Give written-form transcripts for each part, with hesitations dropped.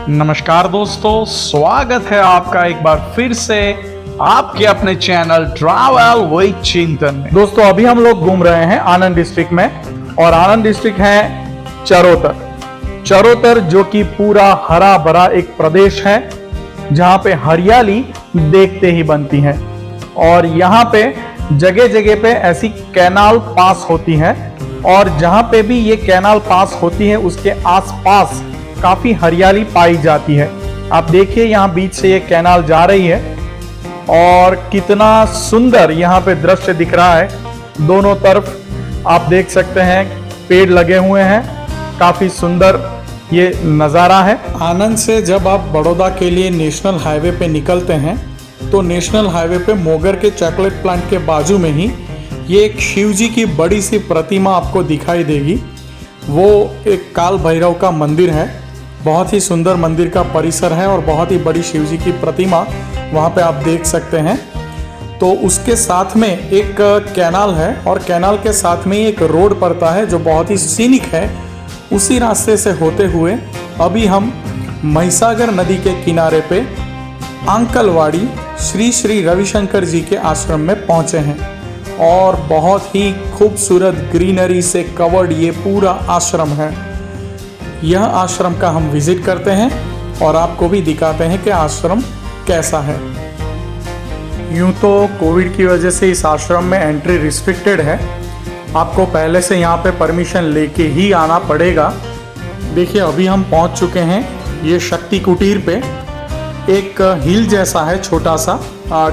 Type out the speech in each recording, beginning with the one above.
नमस्कार दोस्तों, स्वागत है आपका एक बार फिर से आपके अपने चैनल ट्रैवल विद चिंतन में। दोस्तों अभी हम लोग घूम रहे हैं आनंद डिस्ट्रिक्ट में, और आनंद डिस्ट्रिक्ट है चरोतर जो कि पूरा हरा भरा एक प्रदेश है जहां पे हरियाली देखते ही बनती है। और यहाँ पे जगह जगह पे ऐसी कैनाल पास होती है, और जहां पे भी ये कैनाल पास होती है उसके आसपास काफी हरियाली पाई जाती है। आप देखिए यहाँ बीच से ये कैनाल जा रही है और कितना सुंदर यहाँ पे दृश्य दिख रहा है। दोनों तरफ आप देख सकते हैं पेड़ लगे हुए हैं, काफी सुंदर ये नज़ारा है। आनंद से जब आप बड़ौदा के लिए नेशनल हाईवे पे निकलते हैं तो नेशनल हाईवे पे मोगर के चॉकलेट प्लांट के बाजू में ही ये एक शिव जी की बड़ी सी प्रतिमा आपको दिखाई देगी। वो एक काल भैरव का मंदिर है, बहुत ही सुंदर मंदिर का परिसर है और बहुत ही बड़ी शिव जी की प्रतिमा वहाँ पे आप देख सकते हैं। तो उसके साथ में एक कैनाल है और कैनाल के साथ में एक रोड पड़ता है जो बहुत ही सीनिक है। उसी रास्ते से होते हुए अभी हम महिसागर नदी के किनारे पे आंकलवाड़ी श्री श्री रविशंकर जी के आश्रम में पहुँचे हैं, और बहुत ही खूबसूरत ग्रीनरी से कवर्ड ये पूरा आश्रम है। यह आश्रम का हम विजिट करते हैं और आपको भी दिखाते हैं कि आश्रम कैसा है। यूं तो कोविड की वजह से इस आश्रम में एंट्री रिस्ट्रिक्टेड है, आपको पहले से यहाँ पे परमिशन लेके ही आना पड़ेगा। देखिए अभी हम पहुँच चुके हैं ये शक्ति कुटीर पे। एक हिल जैसा है, छोटा सा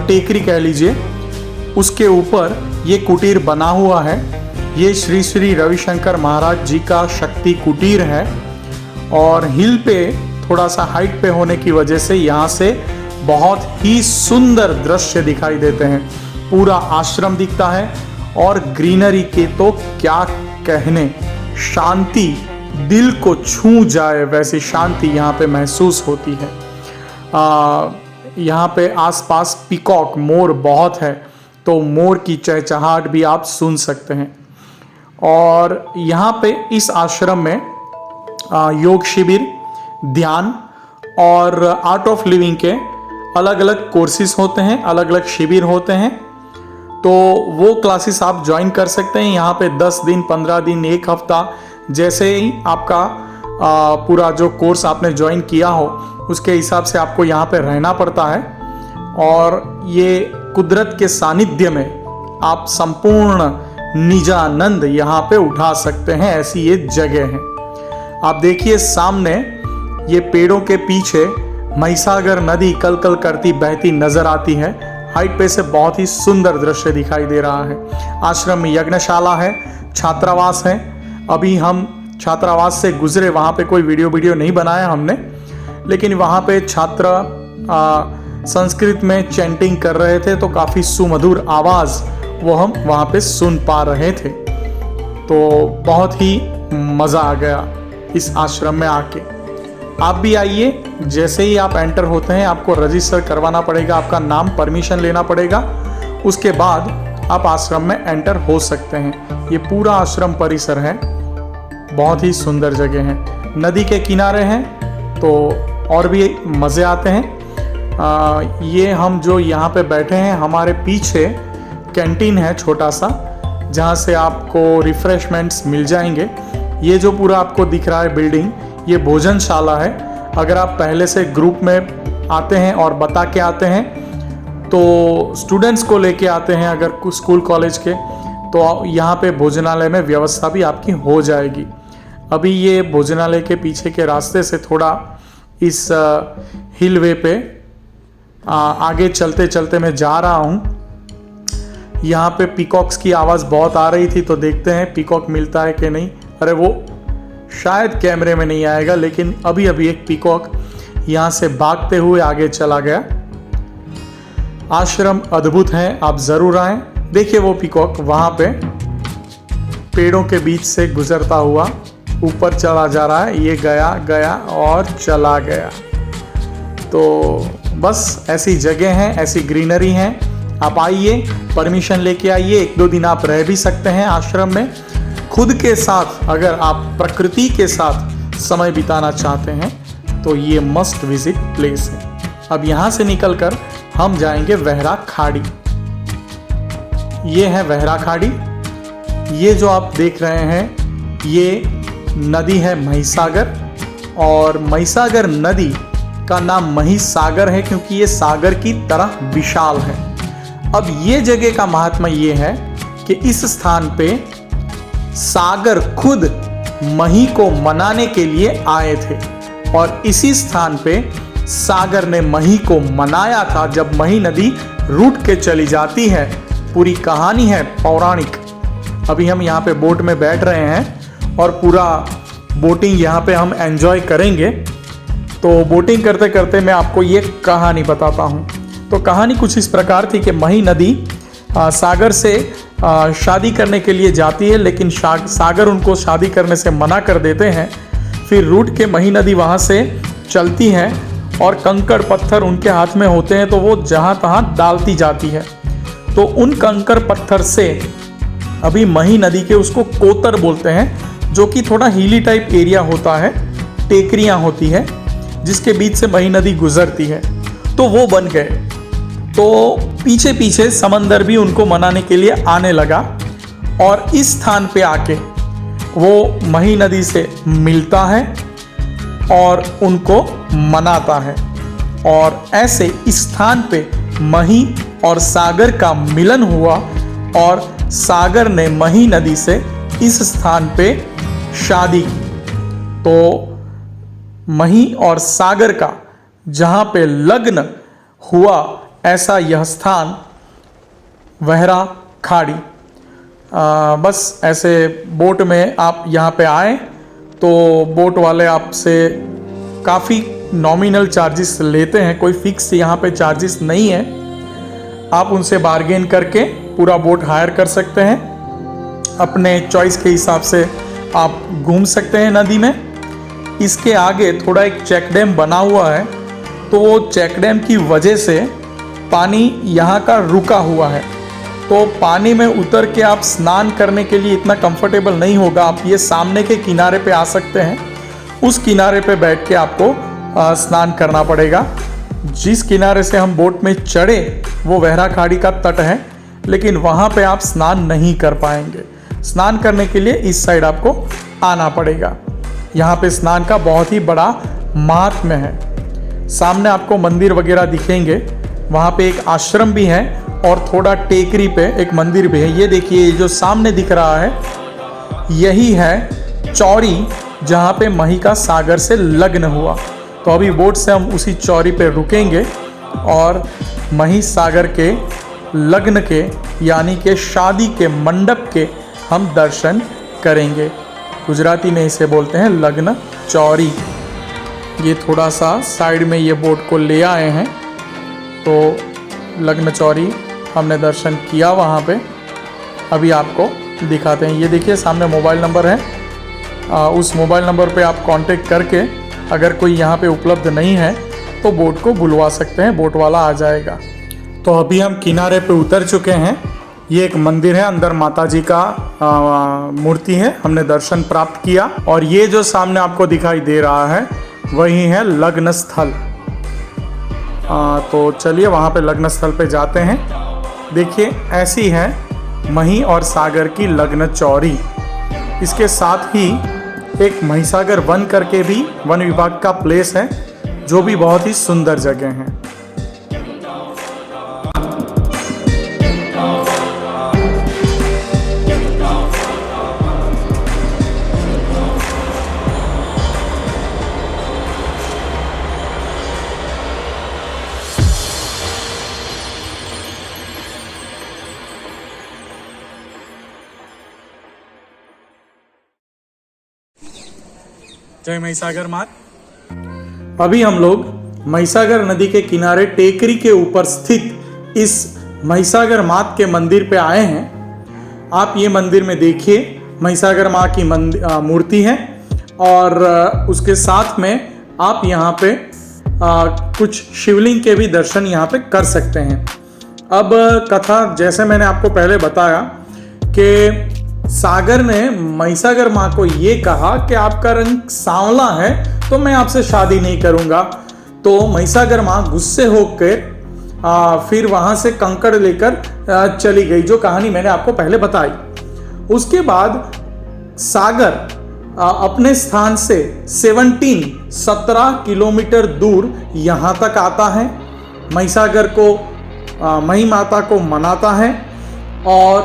टेकरी कह लीजिए, उसके ऊपर ये कुटीर बना हुआ है। ये श्री श्री रविशंकर महाराज जी का शक्ति कुटीर है, और हिल पे थोड़ा सा हाइट पे होने की वजह से यहाँ से बहुत ही सुंदर दृश्य दिखाई देते हैं। पूरा आश्रम दिखता है और ग्रीनरी के तो क्या कहने, शांति दिल को छू जाए वैसी शांति यहाँ पे महसूस होती है। यहाँ पे आसपास पीकॉक मोर बहुत है, तो मोर की चहचहाहट भी आप सुन सकते हैं। और यहाँ पे इस आश्रम में योग शिविर, ध्यान और आर्ट ऑफ लिविंग के अलग अलग कोर्सेज होते हैं, अलग अलग शिविर होते हैं। तो वो क्लासेस आप ज्वाइन कर सकते हैं। यहाँ पे 10 दिन, 15 दिन, एक हफ्ता, जैसे ही आपका पूरा जो कोर्स आपने ज्वाइन किया हो उसके हिसाब से आपको यहाँ पे रहना पड़ता है। और ये कुदरत के सानिध्य में आप संपूर्ण निजानंद यहाँ पे उठा सकते हैं, ऐसी ये जगह है। आप देखिए सामने ये पेड़ों के पीछे महिसागर नदी कल कल करती बहती नजर आती है। हाइट पे से बहुत ही सुंदर दृश्य दिखाई दे रहा है। आश्रम में यज्ञशाला है, छात्रावास है। अभी हम छात्रावास से गुजरे, वहाँ पे कोई वीडियो नहीं बनाया हमने, लेकिन वहाँ पे छात्र संस्कृत में चैंटिंग कर रहे थे, तो काफ़ी सुमधुर आवाज़ वो हम वहाँ पे सुन पा रहे थे। तो बहुत ही मज़ा आ गया इस आश्रम में आके। आप भी आइए। जैसे ही आप एंटर होते हैं आपको रजिस्टर करवाना पड़ेगा, आपका नाम, परमिशन लेना पड़ेगा, उसके बाद आप आश्रम में एंटर हो सकते हैं। ये पूरा आश्रम परिसर है, बहुत ही सुंदर जगह है, नदी के किनारे हैं, तो और भी मज़े आते हैं। ये हम जो यहाँ पे बैठे हैं, हमारे पीछे कैंटीन है छोटा सा, जहाँ से आपको रिफ्रेशमेंट्स मिल जाएंगे। ये जो पूरा आपको दिख रहा है बिल्डिंग, ये भोजनशाला है। अगर आप पहले से ग्रुप में आते हैं और बता के आते हैं, तो स्टूडेंट्स को लेके आते हैं अगर स्कूल कॉलेज के, तो यहाँ पे भोजनालय में व्यवस्था भी आपकी हो जाएगी। अभी ये भोजनालय के पीछे के रास्ते से थोड़ा इस हिल वे पे आगे चलते चलते मैं जा रहा हूँ। यहाँ पे पीकॉक्स की आवाज़ बहुत आ रही थी, तो देखते हैं पीकॉक मिलता है कि नहीं। अरे वो शायद कैमरे में नहीं आएगा, लेकिन अभी अभी एक पीकॉक यहाँ से भागते हुए आगे चला गया। आश्रम अद्भुत है, आप ज़रूर आएं। देखिए वो पीकॉक वहाँ पे पेड़ों के बीच से गुजरता हुआ ऊपर चला जा रहा है। ये गया गया और चला गया। तो बस ऐसी जगह है, ऐसी ग्रीनरी है। आप आइए, परमिशन लेके आइए। 1-2 दिन आप रह भी सकते हैं आश्रम में खुद के साथ। अगर आप प्रकृति के साथ समय बिताना चाहते हैं तो ये मस्ट विजिट प्लेस है। अब यहाँ से निकलकर हम जाएंगे वहरा खाड़ी। ये है वहरा खाड़ी। ये जो आप देख रहे हैं ये नदी है महिसागर, और महिसागर नदी का नाम महिसागर है क्योंकि ये सागर की तरह विशाल है। अब ये जगह का महात्मा ये है कि इस स्थान पे सागर खुद मही को मनाने के लिए आए थे, और इसी स्थान पे सागर ने मही को मनाया था जब मही नदी रूठ के चली जाती है। पूरी कहानी है पौराणिक। अभी हम यहाँ पे बोट में बैठ रहे हैं और पूरा बोटिंग यहाँ पे हम एंजॉय करेंगे। तो बोटिंग करते करते मैं आपको ये कहानी बताता हूँ। तो कहानी कुछ इस प्रकार थी कि मही नदी सागर से शादी करने के लिए जाती है, लेकिन सागर उनको शादी करने से मना कर देते हैं। फिर रूठ के मही नदी वहाँ से चलती है और कंकड़ पत्थर उनके हाथ में होते हैं, तो वो जहाँ तहाँ डालती जाती है। तो उन कंकड़ पत्थर से अभी मही नदी के उसको कोतर बोलते हैं, जो कि थोड़ा हिली टाइप एरिया होता है, टेकरियाँ होती है जिसके बीच से मही नदी गुजरती है। तो वो बन गए। तो पीछे पीछे समंदर भी उनको मनाने के लिए आने लगा, और इस स्थान पे आके वो मही नदी से मिलता है और उनको मनाता है। और ऐसे इस स्थान पे मही और सागर का मिलन हुआ, और सागर ने मही नदी से इस स्थान पे शादी की। तो मही और सागर का जहाँ पे लग्न हुआ, ऐसा यह स्थान वहरा खाड़ी। बस ऐसे बोट में आप यहाँ पे आए तो बोट वाले आपसे काफ़ी नॉमिनल चार्जेस लेते हैं, कोई फिक्स यहाँ पे चार्जेस नहीं है। आप उनसे बार्गेन करके पूरा बोट हायर कर सकते हैं, अपने चॉइस के हिसाब से आप घूम सकते हैं नदी में। इसके आगे थोड़ा एक चेक डैम बना हुआ है, तो वो चेक डैम की वजह से पानी यहाँ का रुका हुआ है, तो पानी में उतर के आप स्नान करने के लिए इतना कंफर्टेबल नहीं होगा। आप ये सामने के किनारे पे आ सकते हैं, उस किनारे पे बैठ के आपको स्नान करना पड़ेगा। जिस किनारे से हम बोट में चढ़े वो वहरा खाड़ी का तट है, लेकिन वहाँ पे आप स्नान नहीं कर पाएंगे। स्नान करने के लिए इस साइड आपको आना पड़ेगा। यहाँ पे स्नान का बहुत ही बड़ा महात्म्य है। सामने आपको मंदिर वगैरह दिखेंगे, वहाँ पे एक आश्रम भी है और थोड़ा टेकरी पे एक मंदिर भी है। ये देखिए जो सामने दिख रहा है यही है चौरी, जहाँ पे मही का सागर से लग्न हुआ। तो अभी बोट से हम उसी चौरी पे रुकेंगे और मही सागर के लग्न के यानी के शादी के मंडप के हम दर्शन करेंगे। गुजराती में इसे बोलते हैं लग्न चौरी। ये थोड़ा सा साइड में ये बोट को ले आए हैं, तो लग्न चौरी हमने दर्शन किया वहाँ पे। अभी आपको दिखाते हैं। ये देखिए सामने मोबाइल नंबर है, उस मोबाइल नंबर पे आप कांटेक्ट करके अगर कोई यहाँ पे उपलब्ध नहीं है तो बोट को बुलवा सकते हैं, बोट वाला आ जाएगा। तो अभी हम किनारे पे उतर चुके हैं। ये एक मंदिर है, अंदर माता जी का मूर्ति है, हमने दर्शन प्राप्त किया। और ये जो सामने आपको दिखाई दे रहा है वही है लग्न स्थल। तो चलिए वहाँ पे लग्न स्थल पे जाते हैं। देखिए ऐसी है मही और सागर की लग्न चौरी। इसके साथ ही एक महिसागर वन करके भी वन विभाग का प्लेस है, जो भी बहुत ही सुंदर जगह है। जय महिसागर मात। अभी हम लोग महिसागर नदी के किनारे टेकरी के ऊपर स्थित इस महिसागर मात के मंदिर पे आए हैं। आप ये मंदिर में देखिए, महिसागर माँ की मूर्ति है और उसके साथ में आप यहाँ पे कुछ शिवलिंग के भी दर्शन यहाँ पे कर सकते हैं। अब कथा जैसे मैंने आपको पहले बताया कि सागर ने महिसागर माँ को ये कहा कि आपका रंग सांवला है तो मैं आपसे शादी नहीं करूंगा। तो महिसागर माँ गुस्से होकर फिर वहां से कंकड़ लेकर चली गई, जो कहानी मैंने आपको पहले बताई। उसके बाद सागर अपने स्थान से 17 किलोमीटर दूर यहां तक आता है, महिसागर को मही माता को मनाता है और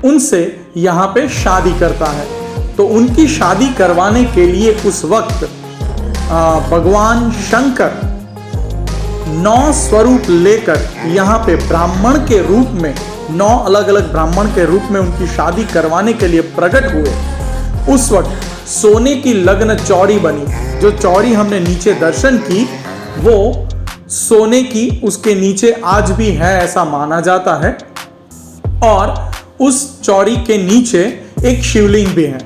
उनसे यहाँ पे शादी करता है। तो उनकी शादी करवाने के लिए उस वक्त भगवान शंकर 9 स्वरूप लेकर यहाँ पे ब्राह्मण के रूप में, 9 अलग अलग ब्राह्मण के रूप में उनकी शादी करवाने के लिए प्रकट हुए। उस वक्त सोने की लग्न चौड़ी बनी। जो चौड़ी हमने नीचे दर्शन की वो सोने की उसके नीचे आज भी है, ऐसा माना जाता है। और उस चौड़ी के नीचे एक शिवलिंग भी है।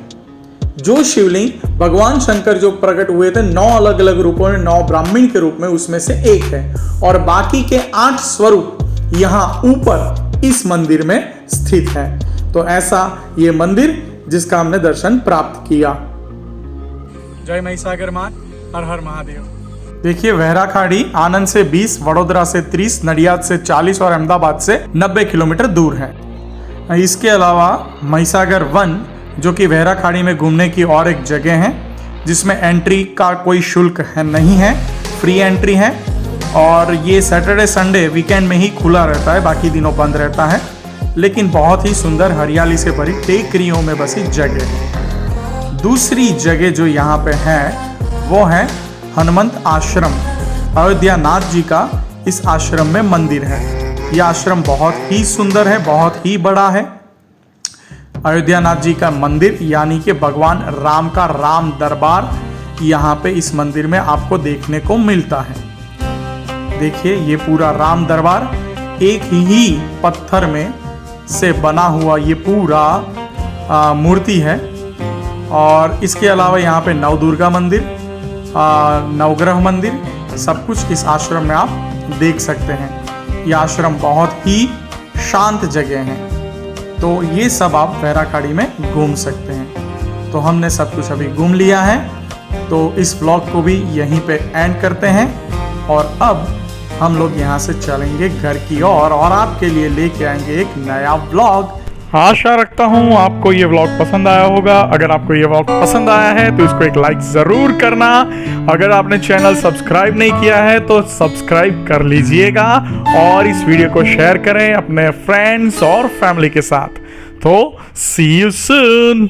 जो शिवलिंग भगवान शंकर जो प्रकट हुए थे 9 अलग अलग रूपों में, 9 ब्राह्मण के रूप में, उसमें से एक है। और बाकी के 8 स्वरूप यहाँ ऊपर इस मंदिर में स्थित है। तो ऐसा ये मंदिर जिसका हमने दर्शन प्राप्त किया। जय महिसागर मां, हर हर महादेव। देखिए वेहरा खाड़ी आनंद से 20, वडोदरा से 30, नडियाद से 40 और अहमदाबाद से 90 किलोमीटर दूर है। इसके अलावा महिसागर वन, जो कि वेहरा खाड़ी में घूमने की और एक जगह है, जिसमें एंट्री का कोई शुल्क नहीं है, फ्री एंट्री है। और ये सैटरडे संडे वीकेंड में ही खुला रहता है, बाकी दिनों बंद रहता है। लेकिन बहुत ही सुंदर हरियाली से भरी टेकरियों में बसी जगह है। दूसरी जगह जो यहाँ पे है वो है हनुमंत आश्रम। अयोध्या नाथ जी का इस आश्रम में मंदिर है। यह आश्रम बहुत ही सुंदर है, बहुत ही बड़ा है। अयोध्या नाथ जी का मंदिर यानी कि भगवान राम का राम दरबार यहाँ पे इस मंदिर में आपको देखने को मिलता है। देखिए ये पूरा राम दरबार एक ही पत्थर में से बना हुआ ये पूरा मूर्ति है। और इसके अलावा यहाँ पे नवदुर्गा मंदिर, नवग्रह मंदिर, सब कुछ इस आश्रम में आप देख सकते हैं। यह आश्रम बहुत ही शांत जगह है। तो ये सब आप वेहरा खाड़ी में घूम सकते हैं। तो हमने सब कुछ अभी घूम लिया है, तो इस व्लॉग को भी यहीं पे एंड करते हैं। और अब हम लोग यहाँ से चलेंगे घर की ओर और आपके लिए लेके आएंगे एक नया व्लॉग। आशा रखता हूँ आपको ये व्लॉग पसंद आया होगा। अगर आपको ये व्लॉग पसंद आया है तो इसको एक लाइक जरूर करना। अगर आपने चैनल सब्सक्राइब नहीं किया है तो सब्सक्राइब कर लीजिएगा और इस वीडियो को शेयर करें अपने फ्रेंड्स और फैमिली के साथ। तो सी यू सून।